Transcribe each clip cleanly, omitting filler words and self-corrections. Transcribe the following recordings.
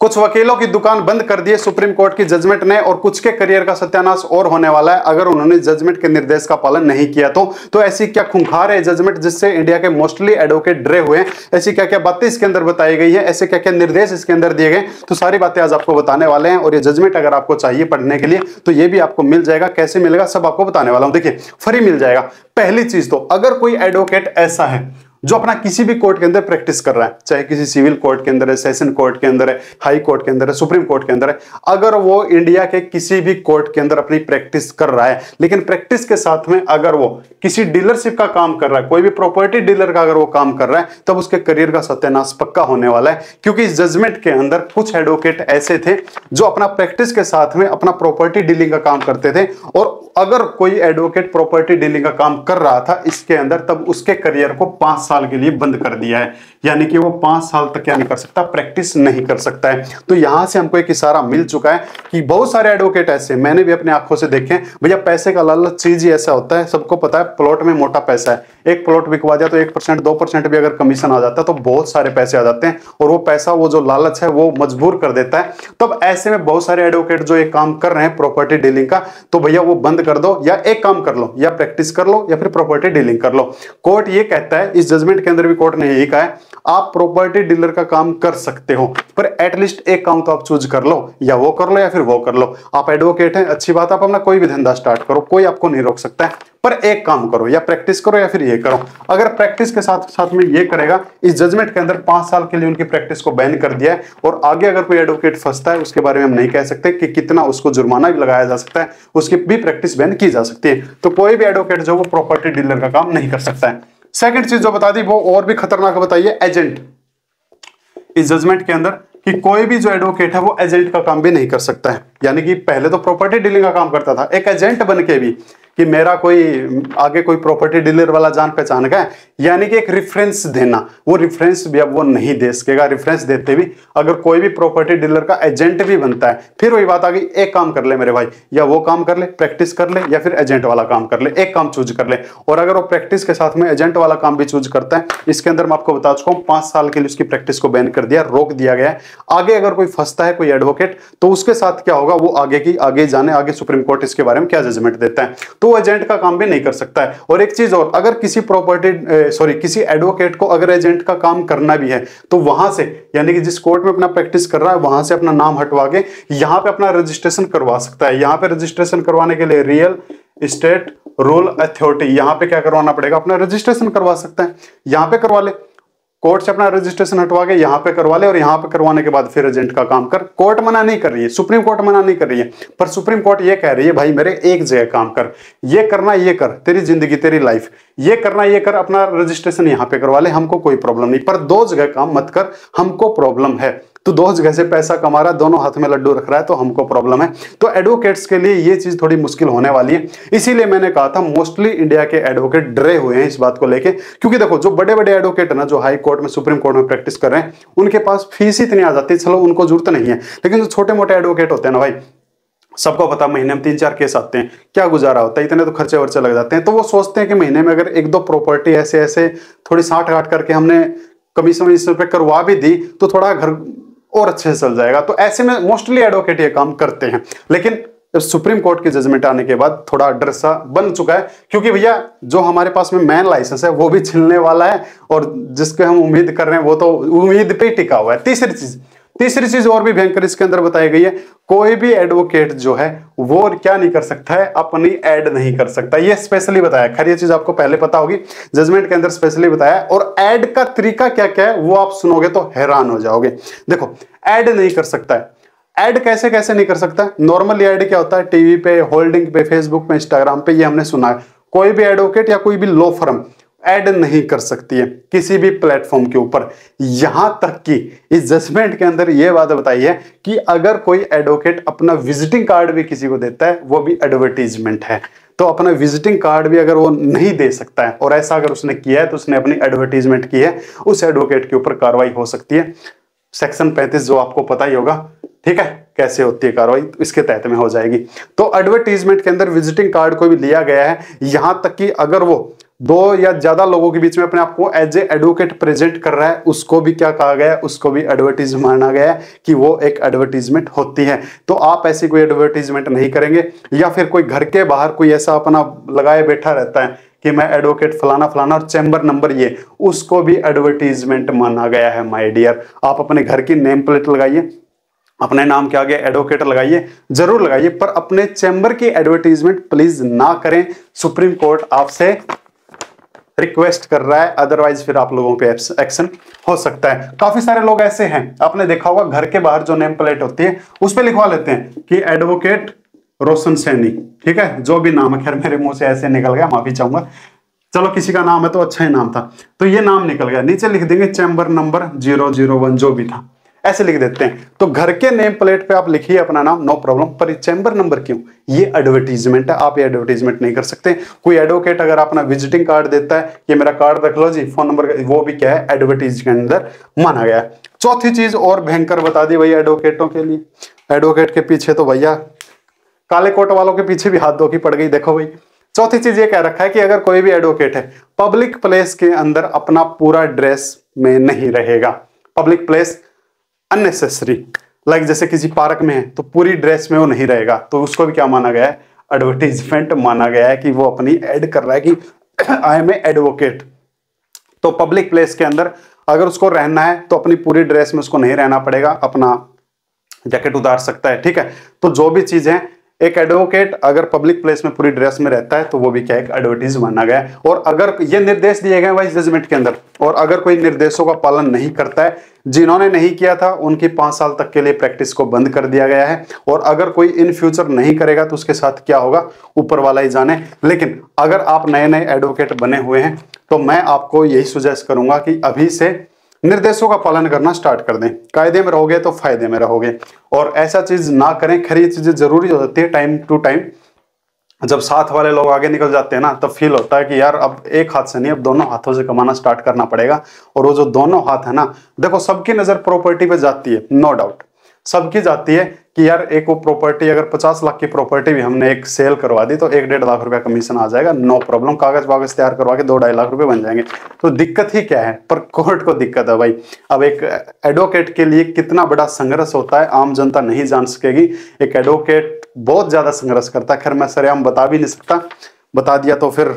कुछ वकीलों की दुकान बंद कर दी है सुप्रीम कोर्ट की जजमेंट ने, और कुछ के करियर का सत्यानाश और होने वाला है अगर उन्होंने जजमेंट के निर्देश का पालन नहीं किया तो ऐसी क्या खूंखार है जजमेंट जिससे इंडिया के मोस्टली एडवोकेट डरे हुए हैं, ऐसी क्या क्या बातें इसके अंदर बताई गई है, ऐसे क्या क्या निर्देश इसके अंदर दिए गए, तो सारी बातें आज आपको बताने वाले हैं। और ये जजमेंट अगर आपको चाहिए पढ़ने के लिए तो ये भी आपको मिल जाएगा, कैसे मिलेगा सब आपको बताने वाला हूं। देखिए फ्री मिल जाएगा। पहली चीज तो अगर कोई एडवोकेट ऐसा है जो अपना किसी भी कोर्ट के अंदर प्रैक्टिस कर रहा है, चाहे किसी सिविल कोर्ट के अंदर है, सेशन कोर्ट के अंदर है, हाई कोर्ट के अंदर है, सुप्रीम कोर्ट के अंदर है, अगर वो इंडिया के किसी भी कोर्ट के अंदर अपनी प्रैक्टिस कर रहा है, लेकिन प्रैक्टिस के साथ में अगर वो किसी डीलरशिप का काम कर रहा है, कोई भी प्रॉपर्टी डीलर का अगर वो काम कर रहा है, तब उसके करियर का सत्यानाश पक्का होने वाला है। क्योंकि इस जजमेंट के अंदर कुछ एडवोकेट ऐसे थे जो अपना प्रैक्टिस के साथ में अपना प्रॉपर्टी डीलिंग का काम करते थे, और अगर कोई एडवोकेट प्रॉपर्टी डीलिंग का काम कर रहा था इसके अंदर, तब उसके करियर को 5 साल के लिए बंद कर दिया है, यानी कि वो 5 साल तक क्या नहीं कर सकता, प्रैक्टिस नहीं कर सकता है। तो यहां से हमको एक इशारा मिल चुका है कि बहुत सारे एडवोकेट ऐसे, मैंने भी अपनी आंखों से देखे, भैया पैसे का लालच चीज ही ऐसा होता है, सबको पता है प्लॉट में मोटा पैसा है, एक प्लॉट बिकवा दिया तो 1% 2% भी अगर कमीशन आ जाता है तो बहुत सारे पैसे आ जाते हैं, और वो पैसा, वो जो लालच है वो मजबूर कर देता है। तब ऐसे में बहुत सारे एडवोकेट जो एक काम कर रहे हैं प्रॉपर्टी डीलिंग का, तो भैया वो बंद कर दो, या एक काम कर लो, या प्रैक्टिस कर लो या फिर प्रॉपर्टी डीलिंग कर लो। कोर्ट ये कहता है, इस जजमेंट के अंदर भी कोर्ट ने यही कहा है, आप प्रॉपर्टी डीलर का काम कर सकते हो पर एटलीस्ट एक काम तो आप चूज कर लो, या वो कर लो या फिर वो कर लो। आप एडवोकेट हैं, अच्छी बात, आप अपना कोई भी धंधा स्टार्ट करो, कोई आपको नहीं रोक सकता है, पर एक काम करो, या प्रैक्टिस करो या फिर ये करो। अगर प्रैक्टिस के साथ साथ में ये करेगा, इस जजमेंट के अंदर 5 साल के लिए उनकी प्रैक्टिस को बैन कर दिया है, और आगे अगर कोई एडवोकेट फंसता है उसके बारे में हम नहीं कह सकते कि कितना उसको जुर्माना भी लगाया जा सकता है, उसकी भी प्रैक्टिस बैन की जा सकती है। तो कोई भी एडवोकेट जो वो प्रॉपर्टी डीलर का काम नहीं कर सकता है। सेकंड चीज जो बता दी वो और भी खतरनाक बताइए, एजेंट। इस जजमेंट के अंदर कि कोई भी जो एडवोकेट है वो एजेंट का काम भी नहीं कर सकता है, यानी कि पहले तो प्रॉपर्टी डीलिंग का काम करता था, एक एजेंट बन के भी कि मेरा कोई आगे कोई प्रॉपर्टी डीलर वाला जान पहचान का है, यानी कि एक रेफरेंस देना, वो रेफरेंस भी अब वो नहीं दे सकेगा। रेफरेंस देते भी अगर कोई भी प्रॉपर्टी डीलर का एजेंट भी बनता है, फिर वही बात आ गई, एक काम कर ले मेरे भाई, या वो काम कर ले, प्रैक्टिस कर ले, या फिर एजेंट वाला काम कर ले, एक काम चूज कर ले। और अगर वो प्रैक्टिस के साथ में एजेंट वाला काम भी चूज करता है, इसके अंदर मैं आपको बता चुका हूं 5 साल के लिए उसकी प्रैक्टिस को बैन कर दिया, रोक दिया गया है। आगे अगर कोई फंसता है कोई एडवोकेट, तो उसके साथ क्या होगा, वो आगे जाने, आगे सुप्रीम कोर्ट इसके बारे में क्या जजमेंट देता है, तो वो एजेंट का काम भी नहीं कर सकता है। और एक चीज और, अगर किसी किसी एडवोकेट को अगर एजेंट का काम करना भी है, तो वहां से, यानी कि जिस कोर्ट में अपना प्रैक्टिस कर रहा है वहां से अपना नाम हटवा के यहां पे अपना रजिस्ट्रेशन करवा सकता है। यहां पे रजिस्ट्रेशन करवाने के लिए रियल एस्टेट रूल अथॉरिटी, यहां पे क्या करवाना पड़ेगा, अपना रजिस्ट्रेशन करवा सकता है, यहां पे करवा ले, कोर्ट से अपना रजिस्ट्रेशन हटवा के यहां पे करवा ले, और यहां पे करवाने के बाद फिर एजेंट का काम कर। कोर्ट मना नहीं कर रही है, सुप्रीम कोर्ट मना नहीं कर रही है, पर सुप्रीम कोर्ट ये कह रही है भाई मेरे एक जगह काम कर, ये करना ये कर, तेरी जिंदगी तेरी लाइफ, ये करना ये कर, अपना रजिस्ट्रेशन यहां पे करवा ले, हमको कोई प्रॉब्लम नहीं, पर 2 जगह काम मत कर, हमको प्रॉब्लम है। तो 2 जगह से पैसा कमा रहा है, दोनों हाथ में लड्डू रख रहा है, तो हमको प्रॉब्लम है। तो एडवोकेट्स के लिए ये चीज थोड़ी मुश्किल होने वाली है। इसीलिए मैंने कहा था मोस्टली इंडिया के एडवोकेट डरे हुए हैं इस बात को लेके, क्योंकि देखो जो बड़े बड़े एडवोकेट है ना, जो हाई कोर्ट में सुप्रीम कोर्ट में प्रैक्टिस कर रहे हैं, उनके पास फीस इतनी आ जाती है, चलो उनको जरूरत नहीं है, लेकिन जो छोटे मोटे एडवोकेट होते हैं ना भाई, सबको पता महीने में 3-4 केस आते हैं, क्या गुजारा होता है, इतने तो खर्चे वर्चे लग जाते हैं। तो वो सोचते हैं कि महीने में अगर 1-2 प्रॉपर्टी ऐसे ऐसे थोड़ी साठ गांठ करके हमने कमीशन पे करवा भी दी, तो थोड़ा घर और अच्छे से चल जाएगा। तो ऐसे में मोस्टली एडवोकेट ये काम करते हैं। लेकिन सुप्रीम कोर्ट की जजमेंट आने के बाद थोड़ा डर सा बन चुका है, क्योंकि भैया जो हमारे पास में मैन लाइसेंस है वो भी छिलने वाला है, और जिसके हम उम्मीद कर रहे हैं वो तो उम्मीद पे टिका हुआ है। तीसरी चीज और भी भयंकर इसके अंदर बताई गई है, कोई भी एडवोकेट जो है वो क्या नहीं कर सकता है, अपनी ऐड नहीं कर सकता। ये स्पेशली बताया, खैर ये चीज आपको पहले पता होगी, जजमेंट के अंदर स्पेशली बताया। और ऐड का तरीका क्या क्या है वो आप सुनोगे तो हैरान हो जाओगे। देखो ऐड नहीं कर सकता है, ऐड कैसे कैसे नहीं कर सकता। नॉर्मली ऐड क्या होता है, टीवी पे, होल्डिंग पे, फेसबुक पे, इंस्टाग्राम पे, ये हमने सुना है। कोई भी एडवोकेट या कोई भी लॉ फर्म ऐड नहीं कर सकती है किसी भी प्लेटफॉर्म के ऊपर। यहां तक कि इस जजमेंट के अंदर यह बात बताई है कि अगर कोई एडवोकेट अपना विजिटिंग कार्ड भी किसी को देता है, वो भी एडवर्टीजमेंट है। तो अपना विजिटिंग कार्ड भी अगर वो नहीं दे सकता है, और ऐसा अगर उसने किया है तो उसने अपनी एडवर्टीजमेंट की है, उस एडवोकेट के ऊपर कार्रवाई हो सकती है। सेक्शन 35 जो आपको पता ही होगा, ठीक है, कैसे होती है कार्रवाई, इसके तहत में हो जाएगी। तो एडवर्टीजमेंट के अंदर विजिटिंग कार्ड को भी लिया गया है, यहां तक कि अगर वो दो या ज्यादा लोगों के बीच में अपने आप को एज ए एडवोकेट प्रेजेंट कर रहा है, उसको भी क्या कहा गया है, उसको भी एडवर्टीज माना गया है कि वो एक एडवर्टीजमेंट होती है। तो आप ऐसी कोई एडवर्टीजमेंट नहीं करेंगे, या फिर कोई घर के बाहर कोई ऐसा अपना लगाए बैठा रहता है कि मैं एडवोकेट फलाना फलाना और चैम्बर नंबर ये, उसको भी एडवर्टीजमेंट माना गया है माय डियर। आप अपने घर की नेम प्लेट लगाइए, अपने नाम के आगे एडवोकेट लगाइए, जरूर लगाइए, पर अपने चैम्बर की एडवर्टीजमेंट प्लीज ना करें। सुप्रीम कोर्ट आपसे रिक्वेस्ट कर रहा है, अदरवाइज फिर आप लोगों पे एक्शन हो सकता है। काफी सारे लोग ऐसे हैं, आपने देखा होगा घर के बाहर जो नेम प्लेट होती है उस पर लिखवा लेते हैं कि एडवोकेट रोशन सैनी, ठीक है, जो भी नाम है, खैर मेरे मुंह से ऐसे निकल गया, माफी चाहूंगा, चलो किसी का नाम है तो अच्छा ही नाम था, तो ये नाम निकल गया, नीचे लिख देंगे चैम्बर नंबर 001 जो भी था, ऐसे लिख देते हैं। तो घर के नेम प्लेट पे आप लिखिए अपना नाम, नो प्रॉब्लम, पर चैम्बर नंबर क्यों, ये एडवर्टीजमेंट है, आप ये एडवर्टीजमेंट नहीं कर सकते। कोई एडवोकेट अगर अपना विजिटिंग कार्ड देता है, ये मेरा कार्ड रख लो जी, फोन नंबर, वो भी क्या है, एडवर्टीज के अंदर माना गया है। चौथी चीज और भयंकर बता दी भैया एडवोकेटों के लिए, एडवोकेट के पीछे तो भैया काले कोट वालों के पीछे भी हाथ धो की पड़ गई, देखो भाई। चौथी चीज ये कह रखा है कि अगर कोई भी एडवोकेट है पब्लिक प्लेस के अंदर अपना पूरा ड्रेस में नहीं रहेगा, पब्लिक प्लेस अननेसेसरी, लाइक जैसे किसी पार्क में है तो पूरी ड्रेस में वो नहीं रहेगा, तो उसको भी क्या माना गया है, एडवर्टीजमेंट माना गया है कि वो अपनी ऐड कर रहा है कि आई एम ए एडवोकेट। तो पब्लिक प्लेस के अंदर अगर उसको रहना है तो अपनी पूरी ड्रेस में उसको नहीं रहना पड़ेगा, अपना जैकेट उतार सकता है, ठीक है। तो जो भी चीज है, एक एडवोकेट अगर पब्लिक प्लेस में पूरी ड्रेस में रहता है तो वो भी क्या एक एडवर्टीज माना गया है। और अगर ये निर्देश दिए गए वाइस जजमेंट के अंदर, और अगर कोई निर्देशों का पालन नहीं करता है, जिन्होंने नहीं किया था उनकी 5 साल तक के लिए प्रैक्टिस को बंद कर दिया गया है, और अगर कोई इन फ्यूचर नहीं करेगा तो उसके साथ क्या होगा ऊपर वाला ही जाने। लेकिन अगर आप नए नए एडवोकेट बने हुए हैं तो मैं आपको यही सुजेस्ट करूंगा कि अभी से निर्देशों का पालन करना स्टार्ट कर दें, कायदे में रहोगे तो फायदे में रहोगे, और ऐसा चीज ना करें। खैर ये चीजें जरूरी हो जाती है टाइम टू टाइम, जब साथ वाले लोग आगे निकल जाते हैं ना तब फील होता है कि यार अब एक हाथ से नहीं, अब दोनों हाथों से कमाना स्टार्ट करना पड़ेगा। और वो जो दोनों हाथ है ना, देखो सबकी नजर प्रॉपर्टी पे जाती है, नो डाउट सबकी जाती है कि यार एक वो प्रॉपर्टी, अगर 50 लाख की प्रॉपर्टी भी हमने एक सेल करवा दी तो 1-1.5 लाख रुपया कमीशन आ जाएगा, नो प्रॉब्लम, कागज वागज तैयार करवा के 2-2.5 लाख रुपए बन जाएंगे। तो दिक्कत ही क्या है, पर कोर्ट को दिक्कत है भाई। अब एक एडवोकेट के लिए कितना बड़ा संघर्ष होता है आम जनता नहीं जान सकेगी, एक एडवोकेट बहुत ज्यादा संघर्ष करता है। खैर मैं सरेआम बता भी नहीं सकता, बता दिया तो फिर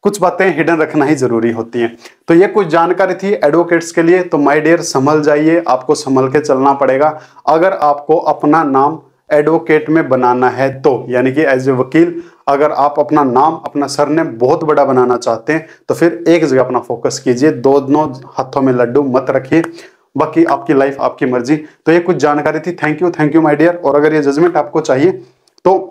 कुछ बातें हिडन रखना ही जरूरी होती हैं। तो ये कुछ जानकारी थी एडवोकेट्स के लिए। तो माय डियर संभल जाइए, आपको संभल के चलना पड़ेगा अगर आपको अपना नाम एडवोकेट में बनाना है तो, यानी कि एज ए वकील अगर आप अपना नाम, अपना सरनेम बहुत बड़ा बनाना चाहते हैं तो फिर एक जगह अपना फोकस कीजिए, दोनों हाथों में लड्डू मत रखिए, बाकी आपकी लाइफ आपकी मर्जी। तो ये कुछ जानकारी थी, थैंक यू माय डियर। और अगर ये जजमेंट आपको चाहिए तो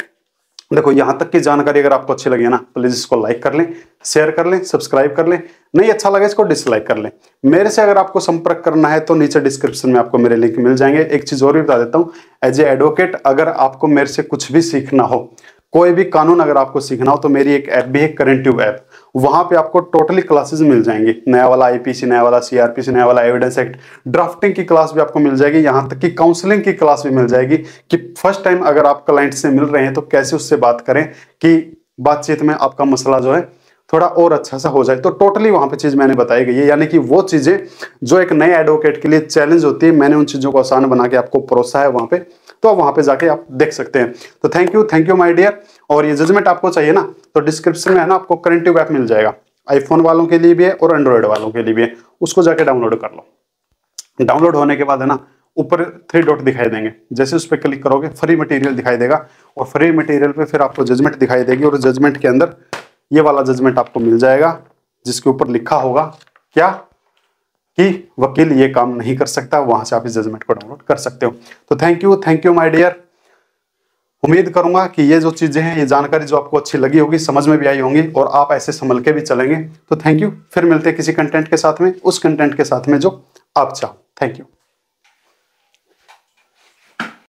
देखो यहां तक की जानकारी अगर आपको अच्छी लगी है ना, प्लीज इसको लाइक कर लें, शेयर कर लें, सब्सक्राइब कर लें, नहीं अच्छा लगे इसको डिसलाइक कर लें। मेरे से अगर आपको संपर्क करना है तो नीचे डिस्क्रिप्शन में आपको मेरे लिंक मिल जाएंगे। एक चीज और भी बता देता हूं, एज ए एडवोकेट अगर आपको मेरे से कुछ भी सीखना हो, कोई भी कानून अगर आपको सीखना हो तो मेरी एक ऐप भी है, करेंटिव ऐप, वहां पे आपको टोटली क्लासेस मिल जाएंगी, नया वाला आईपीसी, नया वाला सीआरपीसी, नया वाला एविडेंस एक्ट, ड्राफ्टिंग की क्लास भी आपको मिल जाएगी, यहां तक कि काउंसलिंग की क्लास भी मिल जाएगी कि फर्स्ट टाइम अगर आप क्लाइंट से मिल रहे हैं तो कैसे उससे बात करें कि बातचीत में आपका मसला जो है थोड़ा और अच्छा सा हो जाए। तो टोटली वहां पे चीज मैंने बताई गई है, यानी कि वो चीजें जो एक नए एडवोकेट के लिए चैलेंज होती है, मैंने उन चीजों को आसान बना के आपको परोसा है वहां पे, तो वहां पे जाके आप देख सकते हैं। तो थैंक यू माय डियर। और ये जजमेंट आपको चाहिए ना तो डिस्क्रिप्शन में है ना आपको करेंटिव ऐप मिल जाएगा, आईफोन वालों के लिए भी है और एंड्रॉइड वालों के लिए भी है, उसको जाके डाउनलोड कर लो। डाउनलोड होने के बाद है ना ऊपर 3 डॉट दिखाई देंगे, जैसे उस पर क्लिक करोगे फ्री मटेरियल दिखाई देगा, और फ्री मटेरियल पे फिर आपको जजमेंट दिखाई देगी, और जजमेंट के अंदर ये वाला जजमेंट आपको मिल जाएगा जिसके ऊपर लिखा होगा क्या कि वकील ये काम नहीं कर सकता, वहां से आप इस जजमेंट को डाउनलोड कर सकते हो। तो थैंक यू माय डियर। उम्मीद करूंगा कि ये जो चीजें हैं, ये जानकारी जो आपको अच्छी लगी होगी, समझ में भी आई होंगी, और आप ऐसे संभल के भी चलेंगे। तो थैंक यू, फिर मिलते हैं किसी कंटेंट के साथ में, उस कंटेंट के साथ में जो आप चाहो। Thank you.